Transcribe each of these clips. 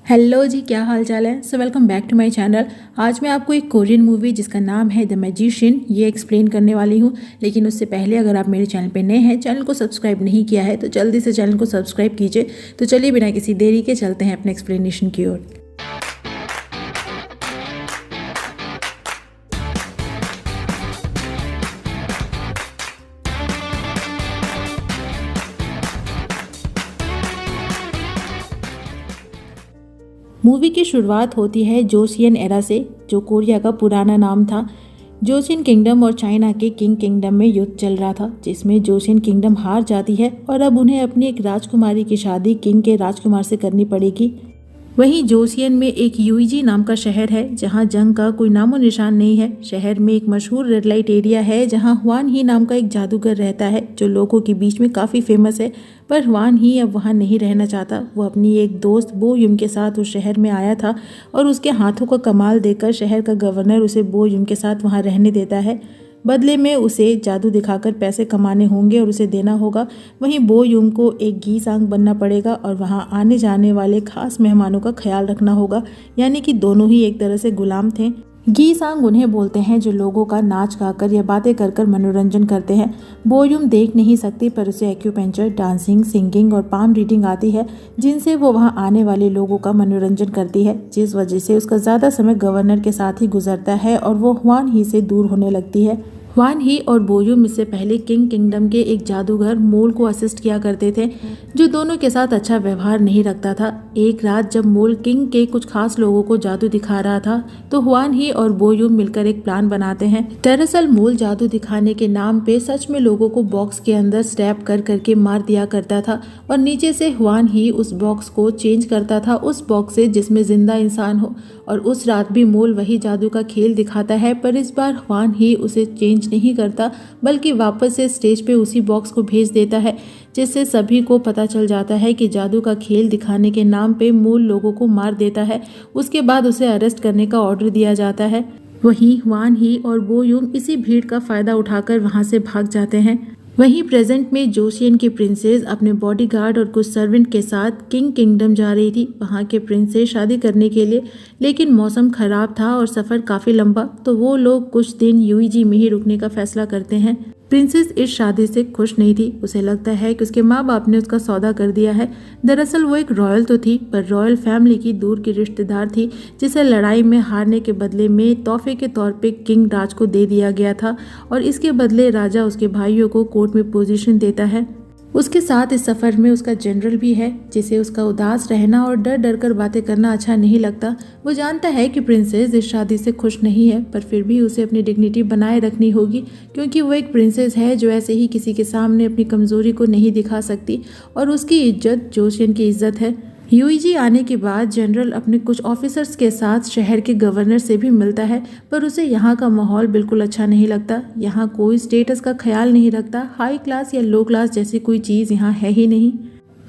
Hello जी, क्या हाल चाल है। So welcome back to my channel. आज मैं आपको एक कोरियन मूवी जिसका नाम है द मैजिशियन ये एक्सप्लेन करने वाली हूँ। लेकिन उससे पहले अगर आप मेरे चैनल पे नए हैं, चैनल को सब्सक्राइब नहीं किया है तो जल्दी से चैनल को सब्सक्राइब कीजिए। तो चलिए बिना किसी देरी के चलते हैं अपने एक्सप्लेनेशन की ओर। मूवी की शुरुआत होती है जोसियन एरा से, जो कोरिया का पुराना नाम था। जोसियन किंगडम और चाइना के किंग किंगडम में युद्ध चल रहा था, जिसमें जोसियन किंगडम हार जाती है और अब उन्हें अपनी एक राजकुमारी की शादी किंग के राजकुमार से करनी पड़ेगी। वहीं जोसियन में एक यूईजी नाम का शहर है जहां जंग का कोई नामो निशान नहीं है। शहर में एक मशहूर रेड लाइट एरिया है जहां हुआन ही नाम का एक जादूगर रहता है, जो लोगों के बीच में काफ़ी फेमस है। पर हुआन ही अब वहां नहीं रहना चाहता। वो अपनी एक दोस्त बो युम के साथ उस शहर में आया था और उसके हाथों का कमाल देखकर शहर का गवर्नर उसे बो युम के साथ वहां रहने देता है। बदले में उसे जादू दिखाकर पैसे कमाने होंगे और उसे देना होगा। वहीं बो युम को एक गीसांग बनना पड़ेगा और वहां आने जाने वाले खास मेहमानों का ख्याल रखना होगा। यानी कि दोनों ही एक तरह से गुलाम थे। गीसांग उन्हें बोलते हैं जो लोगों का नाच गाकर या बातें कर कर मनोरंजन करते हैं। बोयुम देख नहीं सकती, पर उसे एक्यूपेंचर, डांसिंग, सिंगिंग और पाम रीडिंग आती है, जिनसे वो वहां आने वाले लोगों का मनोरंजन करती है, जिस वजह से उसका ज़्यादा समय गवर्नर के साथ ही गुजरता है और वो हुआन ही से दूर होने लगती है। हुआन ही और बोयुम इससे पहले किंग किंगडम के एक जादूगर मोल को असिस्ट किया करते थे, जो दोनों के साथ अच्छा व्यवहार नहीं रखता था। एक रात जब मोल किंग के कुछ खास लोगों को जादू दिखा रहा था, तो हुआन ही और बोयुम मिलकर एक प्लान बनाते हैं। दरअसल मोल जादू दिखाने के नाम पे सच में लोगों को बॉक्स के अंदर स्टैप कर करके मार दिया करता था और नीचे से हुआन ही उस बॉक्स को चेंज करता था उस बॉक्स से जिसमें जिंदा इंसान हो। और उस रात भी मोल वही जादू का खेल दिखाता है, पर इस बार हुआन ही उसे चेंज नहीं करता, बल्कि वापस से स्टेज पे उसी बॉक्स को भेज देता है, जिससे सभी को पता चल जाता है कि जादू का खेल दिखाने के नाम पे मूल लोगों को मार देता है। उसके बाद उसे अरेस्ट करने का ऑर्डर दिया जाता है। वहीं हुआन ही और बो युम इसी भीड़ का फायदा उठाकर वहां से भाग जाते हैं। वहीं प्रेजेंट में जोसियन की प्रिंसेस अपने बॉडीगार्ड और कुछ सर्वेंट के साथ किंग किंगडम जा रही थी वहां के प्रिंस से शादी करने के लिए। लेकिन मौसम खराब था और सफ़र काफ़ी लंबा, तो वो लोग कुछ दिन यूईजी में ही रुकने का फैसला करते हैं। प्रिंसेस इस शादी से खुश नहीं थी। उसे लगता है कि उसके माँ बाप ने उसका सौदा कर दिया है। दरअसल वो एक रॉयल तो थी, पर रॉयल फैमिली की दूर की रिश्तेदार थी, जिसे लड़ाई में हारने के बदले में तोहफे के तौर पे किंग राज को दे दिया गया था और इसके बदले राजा उसके भाइयों को कोर्ट में पोजीशन देता है। उसके साथ इस सफ़र में उसका जनरल भी है, जिसे उसका उदास रहना और डर डर कर बातें करना अच्छा नहीं लगता। वो जानता है कि प्रिंसेस इस शादी से खुश नहीं है, पर फिर भी उसे अपनी डिग्निटी बनाए रखनी होगी, क्योंकि वो एक प्रिंसेस है जो ऐसे ही किसी के सामने अपनी कमज़ोरी को नहीं दिखा सकती और उसकी इज्जत जोसियन की इज्जत है। यूईजी आने के बाद जनरल अपने कुछ ऑफिसर्स के साथ शहर के गवर्नर से भी मिलता है, पर उसे यहाँ का माहौल बिल्कुल अच्छा नहीं लगता। यहाँ कोई स्टेटस का ख्याल नहीं रखता। हाई क्लास या लो क्लास जैसी कोई चीज़ यहाँ है ही नहीं।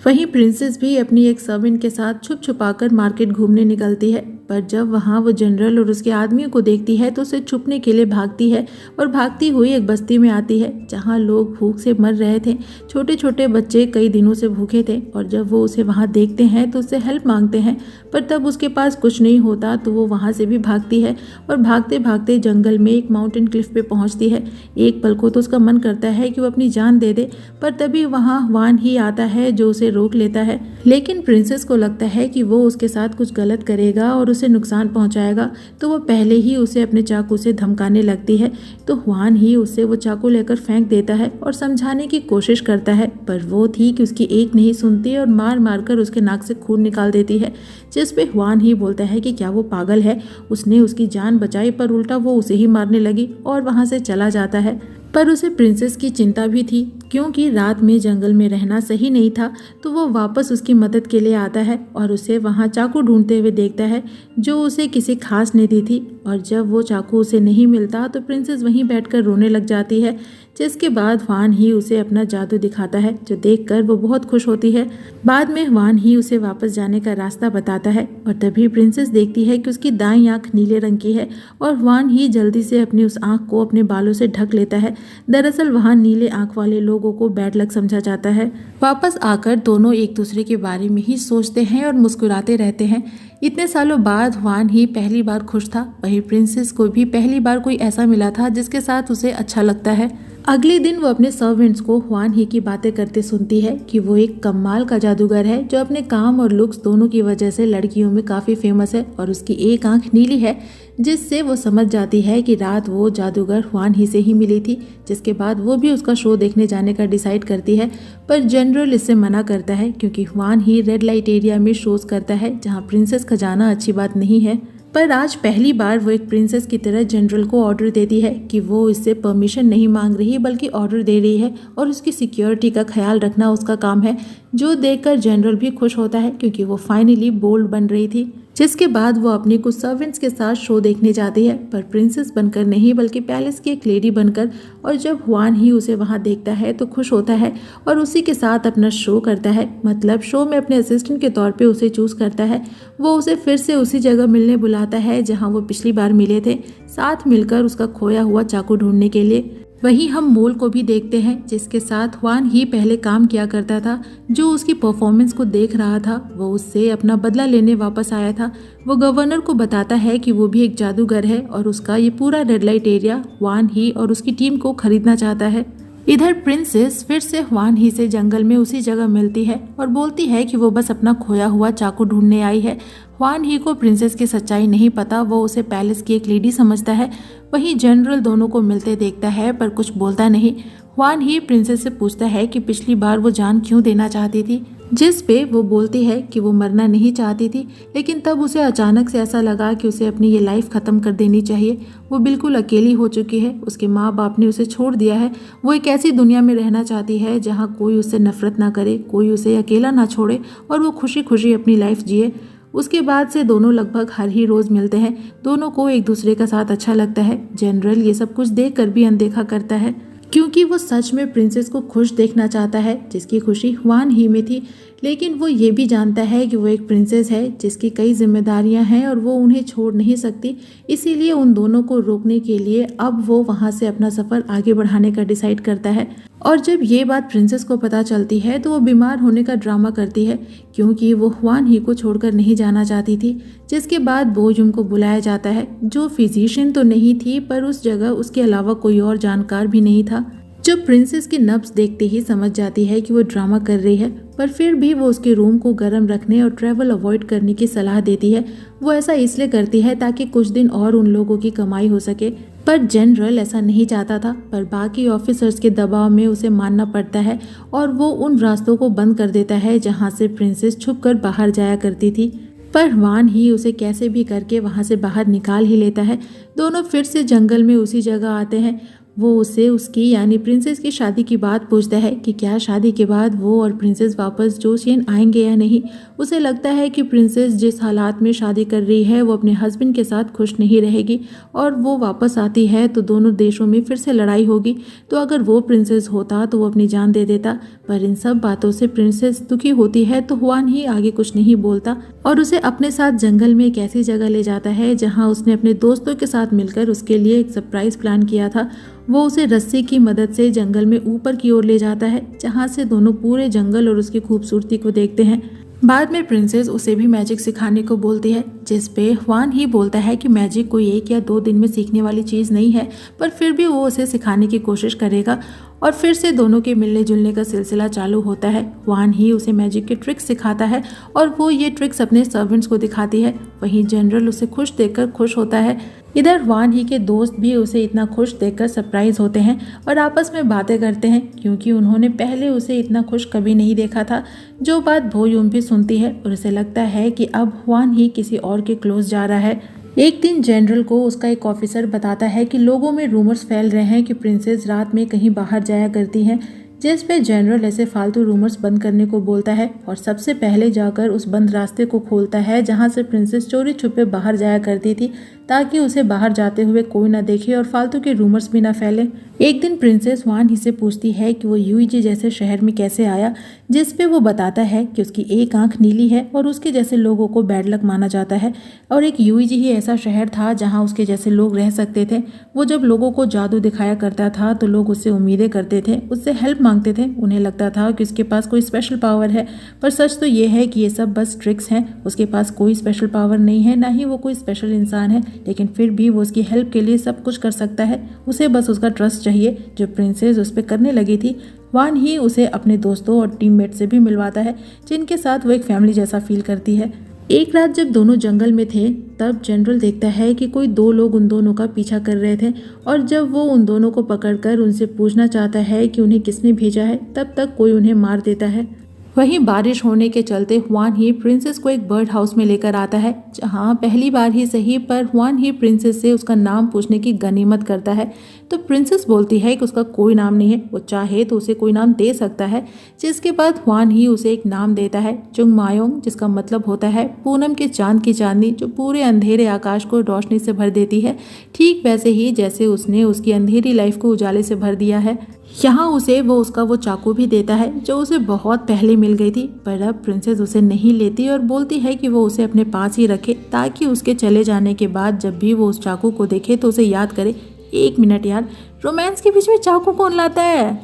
वहीं प्रिंसेस भी अपनी एक सर्वेंट के साथ छुप छुपाकर मार्केट घूमने निकलती है, पर जब वहाँ वो जनरल और उसके आदमियों को देखती है तो उसे छुपने के लिए भागती है और भागती हुई एक बस्ती में आती है जहाँ लोग भूख से मर रहे थे। छोटे छोटे बच्चे कई दिनों से भूखे थे और जब वो उसे वहाँ देखते हैं तो उससे हेल्प मांगते हैं, पर तब उसके पास कुछ नहीं होता तो वो वहाँ से भी भागती है और भागते भागते जंगल में एक माउंटेन क्लिफ पे पहुँचती है। एक पल को तो उसका मन करता है कि वो अपनी जान दे दे, पर तभी वहाँ हुआन ही आता है जो उसे रोक लेता है। लेकिन प्रिंसेस को लगता है कि वो उसके साथ कुछ गलत करेगा और उसे नुकसान पहुंचाएगा, तो वो पहले ही उसे अपने चाकू से धमकाने लगती है। तो हुआन ही उससे वो चाकू लेकर फेंक देता है और समझाने की कोशिश करता है, पर वो थी कि उसकी एक नहीं सुनती और मार मार कर उसके नाक से खून निकाल देती है, जिस पे हुआन ही बोलता है कि क्या वो पागल है, उसने उसकी जान बचाई पर उल्टा वो उसे ही मारने लगी और वहां से चला जाता है। पर उसे प्रिंसेस की चिंता भी थी, क्योंकि रात में जंगल में रहना सही नहीं था। तो वो वापस उसकी मदद के लिए आता है और उसे वहाँ चाकू ढूंढते हुए देखता है जो उसे किसी खास ने दी थी। और जब वो चाकू उसे नहीं मिलता तो प्रिंसेस वहीं बैठकर रोने लग जाती है, जिसके बाद वान ही उसे अपना जादू दिखाता है, जो देखकर वो बहुत खुश होती है। बाद में वान ही उसे वापस जाने का रास्ता बताता है और तभी प्रिंसेस देखती है कि उसकी दाईं आंख नीले रंग की है और वान ही जल्दी से अपनी उस आंख को अपने बालों से ढक लेता है। दरअसल वहाँ नीले आंख वाले लोगों को बैड लक समझा जाता है। वापस आकर दोनों एक दूसरे के बारे में ही सोचते हैं और मुस्कुराते रहते हैं। इतने सालों बाद वान ही पहली बार खुश था, वहीं प्रिंसेस को भी पहली बार कोई ऐसा मिला था जिसके साथ उसे अच्छा लगता है। अगले दिन वो अपने सर्वेंट्स को वान ही की बातें करते सुनती है कि वो एक कमाल का जादूगर है जो अपने काम और लुक्स दोनों की वजह से लड़कियों में काफ़ी फेमस है और उसकी एक आंख नीली है, जिससे वो समझ जाती है कि रात वो जादूगर वान ही से ही मिली थी। जिसके बाद वो भी उसका शो देखने जाने का डिसाइड करती है, पर जनरल इससे मना करता है क्योंकि वान ही रेड लाइट एरिया में शोज करता है जहाँ प्रिंसेस का जाना अच्छी बात नहीं है। पर आज पहली बार वो एक प्रिंसेस की तरह जनरल को ऑर्डर देती है कि वो इससे परमिशन नहीं मांग रही बल्कि ऑर्डर दे रही है और उसकी सिक्योरिटी का ख्याल रखना उसका काम है, जो देखकर जनरल भी खुश होता है क्योंकि वो फाइनली बोल्ड बन रही थी। जिसके बाद वो अपने कुछ सर्वेंट्स के साथ शो देखने जाती है, पर प्रिंसेस बनकर नहीं बल्कि पैलेस की एक लेडी बनकर। और जब वान ही उसे वहां देखता है तो खुश होता है और उसी के साथ अपना शो करता है, मतलब शो में अपने असिस्टेंट के तौर पे उसे चूज करता है। वो उसे फिर से उसी जगह मिलने बुलाता है जहाँ वो पिछली बार मिले थे, साथ मिलकर उसका खोया हुआ चाकू ढूंढने के लिए। वहीं हम मोल को भी देखते हैं जिसके साथ वान ही पहले काम किया करता था। जो उसकी परफॉर्मेंस को देख रहा था वो उससे अपना बदला लेने वापस आया था। वो गवर्नर को बताता है कि वो भी एक जादूगर है और उसका ये पूरा रेड लाइट एरिया वान ही और उसकी टीम को खरीदना चाहता है। इधर प्रिंसेस फिर से वान ही से जंगल में उसी जगह मिलती है और बोलती है कि वो बस अपना खोया हुआ चाकू ढूंढने आई है। वान ही को प्रिंसेस की सच्चाई नहीं पता, वो उसे पैलेस की एक लेडी समझता है। वहीं जनरल दोनों को मिलते देखता है पर कुछ बोलता नहीं। वान ही प्रिंसेस से पूछता है कि पिछली बार वो जान क्यों देना चाहती थी, जिस पे वो बोलती है कि वो मरना नहीं चाहती थी, लेकिन तब उसे अचानक से ऐसा लगा कि उसे अपनी ये लाइफ खत्म कर देनी चाहिए। वो बिल्कुल अकेली हो चुकी है, उसके माँ बाप ने उसे छोड़ दिया है। वो एक ऐसी दुनिया में रहना चाहती है जहाँ कोई उससे नफरत ना करे, कोई उसे अकेला ना छोड़े और वो खुशी खुशी अपनी लाइफ जिए। उसके बाद से दोनों लगभग हर ही रोज मिलते हैं। दोनों को एक दूसरे का साथ अच्छा लगता है। जनरल ये सब कुछ देख कर भी अनदेखा करता है क्योंकि वो सच में प्रिंसेस को खुश देखना चाहता है, जिसकी खुशी वान ही में थी। लेकिन वो ये भी जानता है कि वो एक प्रिंसेस है जिसकी कई जिम्मेदारियां हैं और वो उन्हें छोड़ नहीं सकती। इसीलिए उन दोनों को रोकने के लिए अब वो वहां से अपना सफर आगे बढ़ाने का डिसाइड करता है। और जब ये बात प्रिंसेस को पता चलती है तो वो बीमार होने का ड्रामा करती है क्योंकि वो वान ही को छोड़कर नहीं जाना चाहती थी। जिसके बाद बोजुम को बुलाया जाता है, जो फिजिशियन तो नहीं थी पर उस जगह उसके अलावा कोई और जानकार भी नहीं था। जब प्रिंसेस की नब्ज देखते ही समझ जाती है कि वो ड्रामा कर रही है, पर फिर भी वो उसके रूम को गर्म रखने और ट्रैवल अवॉइड करने की सलाह देती है। वो ऐसा इसलिए करती है ताकि कुछ दिन और उन लोगों की कमाई हो सके, पर जनरल ऐसा नहीं चाहता था। पर बाकी ऑफिसर्स के दबाव में उसे मानना पड़ता है और वो उन रास्तों को बंद कर देता है जहाँ से प्रिंसेस छुपकर बाहर जाया करती थी। पर वान ही उसे कैसे भी करके वहाँ से बाहर निकाल ही लेता है। दोनों फिर से जंगल में उसी जगह आते हैं। वो उसे उसकी यानी प्रिंसेस की शादी की बात पूछता है कि क्या शादी के बाद वो और प्रिंसेस वापस जोसियन आएंगे या नहीं। उसे लगता है कि प्रिंसेस जिस हालात में शादी कर रही है वो अपने हस्बैंड के साथ खुश नहीं रहेगी और वो वापस आती है तो दोनों देशों में फिर से लड़ाई होगी। तो अगर वो प्रिंसेस होता तो वो अपनी जान दे देता। पर इन सब बातों से प्रिंसेस दुखी होती है तो वान ही आगे कुछ नहीं बोलता और उसे अपने साथ जंगल में एक ऐसी जगह ले जाता है जहाँ उसने अपने दोस्तों के साथ मिलकर उसके लिए एक सरप्राइज प्लान किया था। वो उसे रस्सी की मदद से जंगल में ऊपर की ओर ले जाता है जहाँ से दोनों पूरे जंगल और उसकी खूबसूरती को देखते हैं। बाद में प्रिंसेस उसे भी मैजिक सिखाने को बोलती है, जिस पे वान ही बोलता है कि मैजिक कोई 1 या 2 दिन में सीखने वाली चीज़ नहीं है, पर फिर भी वो उसे सिखाने की कोशिश करेगा। और फिर से दोनों के मिलने जुलने का सिलसिला चालू होता है। वान ही उसे मैजिक के ट्रिक्स सिखाता है और वो ये ट्रिक्स अपने सर्वेंट्स को दिखाती है। वहीं जनरल उसे खुश देखकर खुश होता है। इधर वान ही के दोस्त भी उसे इतना खुश देखकर सरप्राइज होते हैं और आपस में बातें करते हैं क्योंकि उन्होंने पहले उसे इतना खुश कभी नहीं देखा था। जो बात बोयुम भी सुनती है और उसे लगता है कि अब वान ही किसी और के क्लोज जा रहा है। एक दिन जनरल को उसका एक ऑफिसर बताता है कि लोगों में रूमर्स फैल रहे हैं कि प्रिंसेस रात में कहीं बाहर जाया करती हैं, जिस पे जनरल ऐसे फालतू रूमर्स बंद करने को बोलता है और सबसे पहले जाकर उस बंद रास्ते को खोलता है जहां से प्रिंसेस चोरी छुपे बाहर जाया करती थी। ताकि उसे बाहर जाते हुए कोई ना देखे और फालतू के रूमर्स भी ना फैले। एक दिन प्रिंसेस वान ही से पूछती है कि वो यूईजी जैसे शहर में कैसे आया, जिस पे वो बताता है कि उसकी एक आंख नीली है और उसके जैसे लोगों को बैड लक माना जाता है और एक यूईजी ही ऐसा शहर था जहां उसके जैसे लोग रह सकते थे। वो जब लोगों को जादू दिखाया करता था तो लोग उससे उम्मीदें करते थे, उससे हेल्प मांगते थे, उन्हें लगता था कि उसके पास कोई स्पेशल पावर है। पर सच तो ये है कि ये सब बस ट्रिक्स हैं। उसके पास कोई स्पेशल पावर नहीं है, ना ही वो कोई स्पेशल इंसान है, लेकिन फिर भी वो उसकी हेल्प के लिए सब कुछ कर सकता है। उसे बस उसका ट्रस्ट चाहिए, जो प्रिंसेस उस पर करने लगी थी। वान ही उसे अपने दोस्तों और टीममेट से भी मिलवाता है, जिनके साथ वो एक फैमिली जैसा फील करती है। एक रात जब दोनों जंगल में थे तब जनरल देखता है कि कोई दो लोग उन दोनों का पीछा कर रहे थे और जब वो उन दोनों को पकड़कर उनसे पूछना चाहता है कि उन्हें किसने भेजा है, तब तक कोई उन्हें मार देता है। वहीं बारिश होने के चलते हुआन ही प्रिंसेस को एक बर्ड हाउस में लेकर आता है, जहां पहली बार ही सही पर हुआन ही प्रिंसेस से उसका नाम पूछने की गनीमत करता है। तो प्रिंसेस बोलती है कि उसका कोई नाम नहीं है, वो चाहे तो उसे कोई नाम दे सकता है। जिसके बाद हुआन ही उसे एक नाम देता है, चुंग मायोंग, जिसका मतलब होता है पूनम के चांद की चांदनी, जो पूरे अंधेरे आकाश को रोशनी से भर देती है, ठीक वैसे ही जैसे उसने उसकी अंधेरी लाइफ को उजाले से भर दिया है। यहाँ उसे वो चाकू भी देता है जो उसे बहुत पहले मिल गई थी, पर अब प्रिंसेस उसे नहीं लेती और बोलती है कि वो उसे अपने पास ही रखे ताकि उसके चले जाने के बाद जब भी वो उस चाकू को देखे तो उसे याद करे। एक मिनट यार, रोमांस के बीच में चाकू कौन लाता है?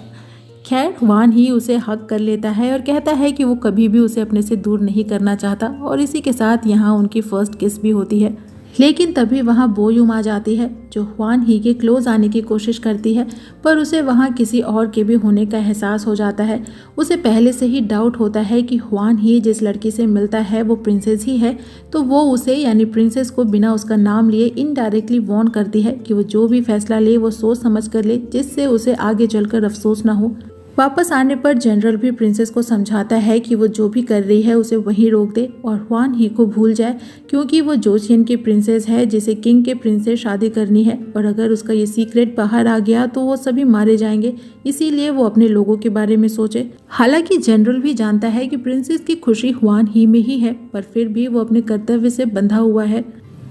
खैर, वान ही उसे हक कर लेता है और कहता है कि वो कभी भी उसे अपने से दूर नहीं करना चाहता और इसी के साथ यहाँ उनकी फर्स्ट किस भी होती है। लेकिन तभी वहाँ बोयूम आ जाती है, जो हुआन ही के क्लोज आने की कोशिश करती है, पर उसे वहाँ किसी और के भी होने का एहसास हो जाता है। उसे पहले से ही डाउट होता है कि हुआन ही जिस लड़की से मिलता है वो प्रिंसेस ही है, तो वो उसे यानी प्रिंसेस को बिना उसका नाम लिए इनडायरेक्टली वॉर्न करती है कि वो जो भी फैसला ले वो सोच समझ कर ले, जिससे उसे आगे चलकर अफसोस ना हो। वापस आने पर जनरल भी प्रिंसेस को समझाता है कि वो जो भी कर रही है उसे वहीं रोक दे और हुआन ही को भूल जाए, क्योंकि वो जोशियन की प्रिंसेस है जिसे किंग के प्रिंस से शादी करनी है और अगर उसका ये सीक्रेट बाहर आ गया तो वो सभी मारे जाएंगे। इसीलिए वो अपने लोगों के बारे में सोचे। हालांकि जनरल भी जानता है कि प्रिंसेस की खुशी हुआन ही में ही है, पर फिर भी वो अपने कर्तव्य से बंधा हुआ है।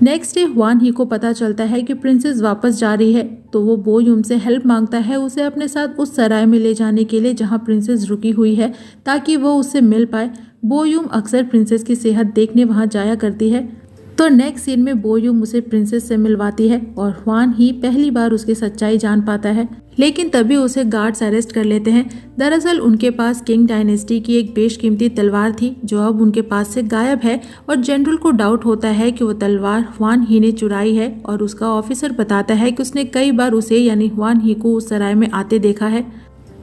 नेक्स्ट डे हुआन ही को पता चलता है कि प्रिंसेस वापस जा रही है, तो वो बोयूम से हेल्प मांगता है उसे अपने साथ उस सराय में ले जाने के लिए जहां प्रिंसेस रुकी हुई है, ताकि वो उससे मिल पाए। बोयूम अक्सर प्रिंसेस की सेहत देखने वहां जाया करती है। तो नेक्स्ट सीन में बोयूम उसे प्रिंसेस से मिलवाती है और हुआन ही पहली बार उसकी सच्चाई जान पाता है। लेकिन तभी उसे गार्ड्स अरेस्ट कर लेते हैं। दरअसल उनके पास किंग डायनेस्टी की एक बेशकीमती तलवार थी जो अब उनके पास से गायब है और जनरल को डाउट होता है कि वो तलवार हुआन ही ने चुराई है और उसका ऑफिसर बताता है कि उसने कई बार उसे यानी हुआन ही को उस सराय में आते देखा है।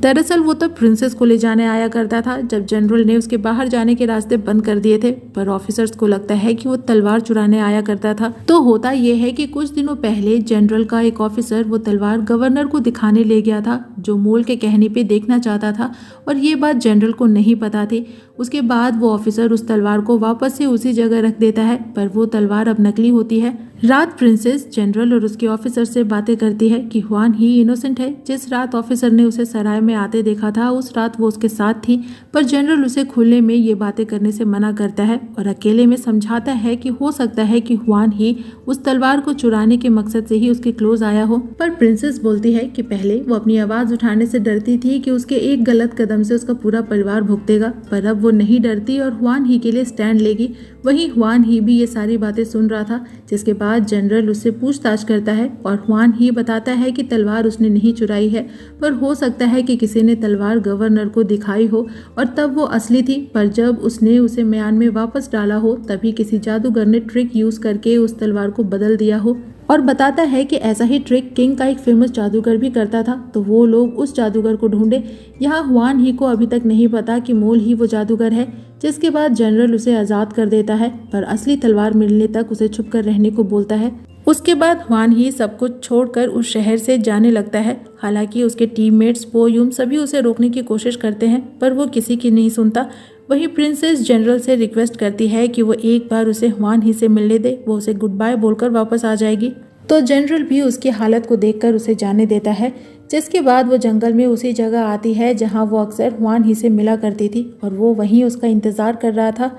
दरअसल वो तब प्रिंसेस को ले जाने आया करता था जब जनरल ने उसके बाहर जाने के रास्ते बंद कर दिए थे, पर ऑफिसर्स को लगता है कि वो तलवार चुराने आया करता था। तो होता ये है कि कुछ दिनों पहले जनरल का एक ऑफिसर वो तलवार गवर्नर को दिखाने ले गया था, जो मोल के कहने पे देखना चाहता था और ये बात जनरल को नहीं पता थी। उसके बाद वो ऑफिसर उस तलवार को वापस से उसी जगह रख देता है, पर वो तलवार अब नकली होती है। रात प्रिंसेस जनरल और उसके ऑफिसर से बातें करती है कि हुआन ही इनोसेंट है। जिस रात ऑफिसर ने उसे सराय में आते देखा था उस रात वो उसके साथ थी, पर जनरल उसे खुले में ये बातें करने से मना करता है और अकेले में समझाता है कि हो सकता है कि हुआन ही उस तलवार को चुराने के मकसद से ही उसके क्लोज आया हो। पर प्रिंसेस बोलती है कि पहले वो अपनी आवाज उठाने से डरती थी कि उसके एक गलत कदम से उसका पूरा परिवार भुगतेगा, पर अब वो नहीं डरती और हुआन ही के लिए स्टैंड लेगी। वहीं हुआन ही भी ये सारी बातें सुन रहा था, जिसके बाद जनरल उससे पूछताछ करता है और हुआन ही बताता है कि तलवार उसने नहीं चुराई है, पर हो सकता है कि किसी ने तलवार गवर्नर को दिखाई हो और तब वो असली थी, पर जब उसने उसे म्यान में वापस डाला हो तभी किसी जादूगर ने ट्रिक यूज करके उस तलवार को बदल दिया हो। और बताता है कि ऐसा ही ट्रिक किंग का एक फेमस जादूगर भी करता था, तो वो लोग उस जादूगर को ढूंढे। यहाँ हुआन ही को अभी तक नहीं पता कि मोल ही वो जादूगर है। जिसके बाद जनरल उसे आजाद कर देता है, पर असली तलवार मिलने तक उसे छुप कर रहने को बोलता है। उसके बाद हुआन ही सब कुछ छोड़कर उस शहर से जाने लगता है। हालांकि उसके टीममेट्स बोयूम सभी उसे रोकने की कोशिश करते हैं, पर वो किसी की नहीं सुनता। वहीं प्रिंसेस जनरल से रिक्वेस्ट करती है कि वो एक बार उसे हुआन ही से मिलने दे, वो उसे गुड बाय बोलकर वापस आ जाएगी। तो जनरल भी उसकी हालत को देखकर उसे जाने देता है। जिसके बाद वो जंगल में उसी जगह आती है जहां वो अक्सर हुआन ही से मिला करती थी और वो वहीं उसका इंतजार कर रहा था।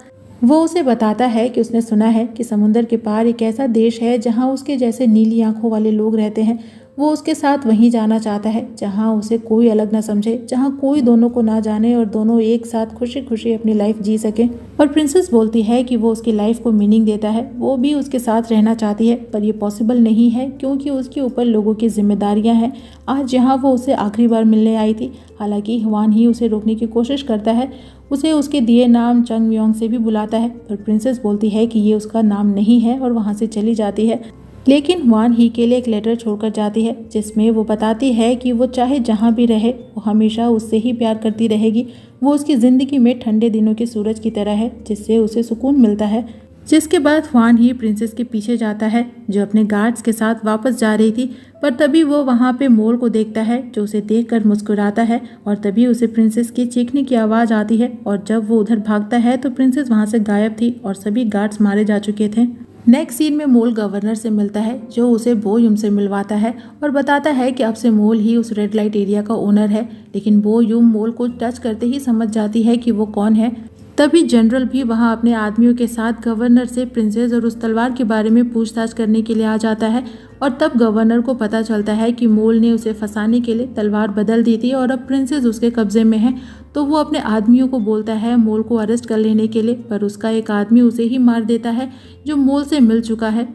वो उसे बताता है कि उसने सुना है कि समुंदर के पार एक ऐसा देश है जहाँ उसके जैसे नीली आंखों वाले लोग रहते हैं। वो उसके साथ वहीं जाना चाहता है जहाँ उसे कोई अलग ना समझे, जहाँ कोई दोनों को ना जाने और दोनों एक साथ खुशी खुशी अपनी लाइफ जी सके। और प्रिंसेस बोलती है कि वो उसकी लाइफ को मीनिंग देता है, वो भी उसके साथ रहना चाहती है, पर ये पॉसिबल नहीं है क्योंकि उसके ऊपर लोगों की जिम्मेदारियां हैं। आज जहाँ वो उसे आखिरी बार मिलने आई थी, हालांकि ह्वान ही उसे रोकने की कोशिश करता है, उसे उसके दिए नाम चंग म्योंग से भी बुलाता है, पर प्रिंसेस बोलती है कि ये उसका नाम नहीं है और वहाँ से चली जाती है। लेकिन ह्वान ही के लिए एक लेटर छोड़कर जाती है जिसमें वो बताती है कि वो चाहे जहाँ भी रहे वो हमेशा उससे ही प्यार करती रहेगी। वो उसकी ज़िंदगी में ठंडे दिनों के सूरज की तरह है जिससे उसे सुकून मिलता है। जिसके बाद ह्वान ही प्रिंसेस के पीछे जाता है जो अपने गार्ड्स के साथ वापस जा रही थी, पर तभी वो वहाँ पे मोल को देखता है जो उसे देखकर मुस्कुराता है और तभी उसे प्रिंसेस की चीखने की आवाज़ आती है और जब वो उधर भागता है तो प्रिंसेस वहाँ से गायब थी और सभी गार्ड्स मारे जा चुके थे। नेक्स्ट सीन में मोल गवर्नर से मिलता है जो उसे बो युम से मिलवाता है और बताता है कि अब से मोल ही उस रेड लाइट एरिया का ओनर है। लेकिन बो युम मोल को टच करते ही समझ जाती है कि वो कौन है। तभी जनरल भी वहां अपने आदमियों के साथ गवर्नर से प्रिंसेस और उस तलवार के बारे में पूछताछ करने के लिए आ जाता है और तब गवर्नर को पता चलता है कि मोल ने उसे फंसाने के लिए तलवार बदल दी थी और अब प्रिंसेस उसके कब्जे में है। तो वो अपने आदमियों को बोलता है मोल को अरेस्ट कर लेने के लिए, पर उसका एक आदमी उसे ही मार देता है जो मोल से मिल चुका है।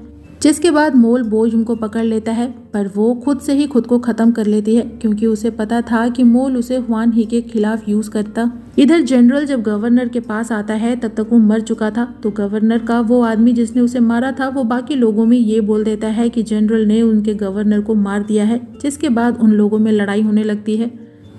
जिसके बाद मोल बो युम को पकड़ लेता है, पर वो खुद से ही खुद को खत्म कर लेती है क्योंकि उसे पता था कि मोल उसे ह्वान ही के खिलाफ यूज करता। इधर जनरल जब गवर्नर के पास आता है तब तक वो मर चुका था, तो गवर्नर का वो आदमी जिसने उसे मारा था वो बाकी लोगों में ये बोल देता है कि जनरल ने उनके गवर्नर को मार दिया है, जिसके बाद उन लोगों में लड़ाई होने लगती है।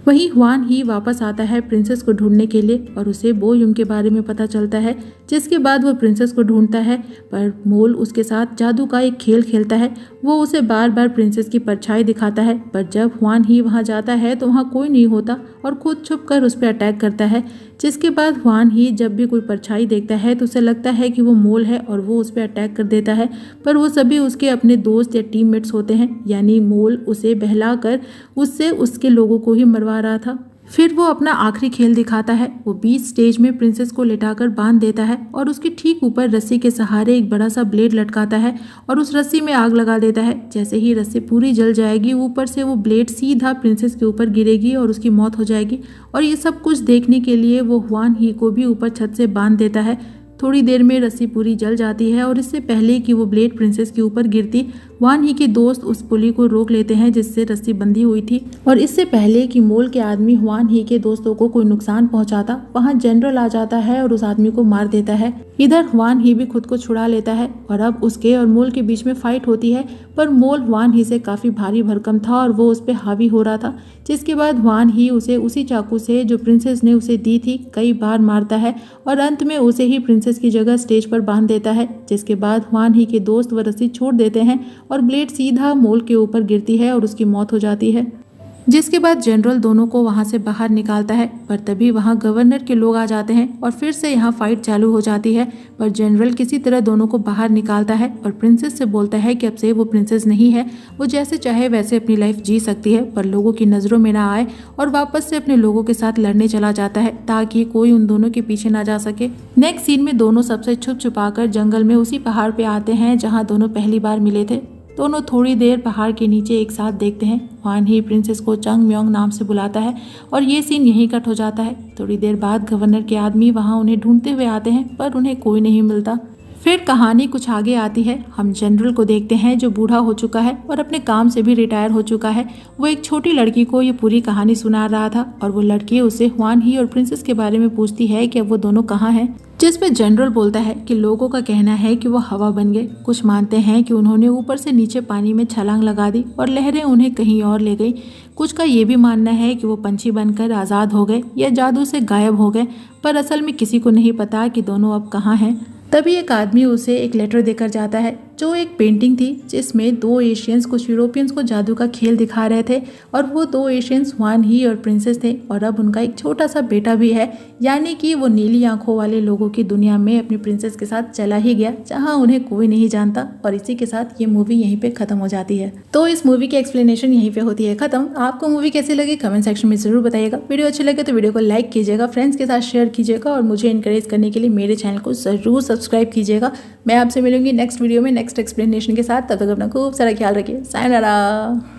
वहीं ह्वान ही वापस आता है प्रिंसेस को ढूंढने के लिए और उसे बो युम के बारे में पता चलता है, जिसके बाद वो प्रिंसेस को ढूंढता है, पर मोल उसके साथ जादू का एक खेल खेलता है। वो उसे बार बार प्रिंसेस की परछाई दिखाता है, पर जब ह्वान ही वहां जाता है तो वहां कोई नहीं होता और खुद छुप कर उस पर अटैक करता है। जिसके बाद ह्वान ही जब भी कोई परछाई देखता है तो उसे लगता है कि वो मोल है और वो उस पर अटैक कर देता है, पर वो सभी उसके अपने दोस्त या टीममेट्स होते हैं, यानी मोल उसे बहलाकर उससे उसके लोगों को ही मरवा रहा था। फिर वो अपना आखिरी खेल दिखाता है। वो बीच स्टेज में प्रिंसेस को लिटाकर बांध देता है और उसके ठीक ऊपर रस्सी के सहारे एक बड़ा सा ब्लेड लटकाता है और उस रस्सी में आग लगा देता है। जैसे ही रस्सी पूरी जल जाएगी ऊपर से वो ब्लेड सीधा प्रिंसेस के ऊपर गिरेगी और उसकी मौत हो जाएगी। और ये सब कुछ देखने के लिए वो ह्वान ही को भी ऊपर छत से बांध देता है। थोड़ी देर में रस्सी पूरी जल जाती है और इससे पहले कि वो ब्लेड प्रिंसेस के ऊपर गिरती, ह्वान ही के दोस्त उस पुली को रोक लेते हैं जिससे रस्सी बंधी हुई थी। और इससे पहले कि मोल के आदमी ह्वान ही के दोस्तों को कोई नुकसान पहुंचाता, वहां जनरल आ जाता है और उस आदमी को मार देता है। इधर ह्वान ही भी खुद को छुड़ा लेता है और अब उसके और मोल के बीच में फाइट होती है, पर मोल ह्वान ही से काफी भारी भरकम था और वो उस पर हावी हो रहा था। जिसके बाद ह्वान ही उसे उसी चाकू से जो प्रिंसेस ने उसे दी थी कई बार मारता है और अंत में उसे ही प्रिंसेस की जगह स्टेज पर बांध देता है। जिसके बाद ह्वान ही के दोस्त वो रस्सी छोड़ देते हैं और ब्लेड सीधा मोल के ऊपर गिरती है और उसकी मौत हो जाती है। जिसके बाद जनरल दोनों को वहां से बाहर निकालता है, पर तभी वहां गवर्नर के लोग आ जाते हैं और फिर से यहाँ फाइट चालू हो जाती है। पर जनरल किसी तरह दोनों को बाहर निकालता है और प्रिंसेस से बोलता है कि अब से वो प्रिंसेस नहीं है, वो जैसे चाहे वैसे अपनी लाइफ जी सकती है, पर लोगों की नज़रों में ना आए, और वापस से अपने लोगों के साथ लड़ने चला जाता है ताकि कोई उन दोनों के पीछे ना जा सके। नेक्स्ट सीन में दोनों सबसे छुप छुपाकर जंगल में उसी पहाड़ पे आते हैं जहाँ दोनों पहली बार मिले थे। दोनों थोड़ी देर पहाड़ के नीचे एक साथ देखते हैं। ह्वान ही प्रिंसेस को चंग म्योंग नाम से बुलाता है और ये सीन यहीं कट हो जाता है। थोड़ी देर बाद गवर्नर के आदमी वहां उन्हें ढूंढते हुए आते हैं, पर उन्हें कोई नहीं मिलता। फिर कहानी कुछ आगे आती है। हम जनरल को देखते हैं जो बूढ़ा हो चुका है और अपने काम से भी रिटायर हो चुका है। वो एक छोटी लड़की को ये पूरी कहानी सुना रहा था और वो लड़की उसे ह्वान ही और प्रिंसेस के बारे में पूछती है कि अब वो दोनों कहाँ हैं। जिस पे जनरल बोलता है कि लोगों का कहना है कि वो हवा बन गए, कुछ मानते हैं कि उन्होंने ऊपर से नीचे पानी में छलांग लगा दी और लहरें उन्हें कहीं और ले गई। कुछ का ये भी मानना है कि वो पंछी बनकर आज़ाद हो गए या जादू से गायब हो गए, पर असल में किसी को नहीं पता कि दोनों अब कहाँ हैं। तभी एक आदमी उसे एक लेटर देकर जाता है जो एक पेंटिंग थी जिसमें 2 एशियंस कुछ यूरोपियंस को जादू का खेल दिखा रहे थे और वो 2 एशियंस वान ही और प्रिंसेस थे और अब उनका एक छोटा सा बेटा भी है, यानी कि वो नीली आंखों वाले लोगों की दुनिया में अपनी प्रिंसेस के साथ चला ही गया जहाँ उन्हें कोई नहीं जानता। और इसी के साथ ये मूवी यहीं पे खत्म हो जाती है। तो इस मूवी की एक्सप्लेनेशन यहीं पे होती है खत्म। आपको मूवी कैसी लगी कमेंट सेक्शन में जरूर बताइएगा। वीडियो अच्छी लगे तो वीडियो को लाइक कीजिएगा, फ्रेंड्स के साथ शेयर कीजिएगा और मुझे इनकरेज करने के लिए मेरे चैनल को जरूर सब्सक्राइब कीजिएगा। मैं आपसे मिलूंगी नेक्स्ट वीडियो में नेक्स्ट एक्सप्लेनेशन के साथ। तब तक अपना खूब सारा ख्याल रखिए। सायोनारा।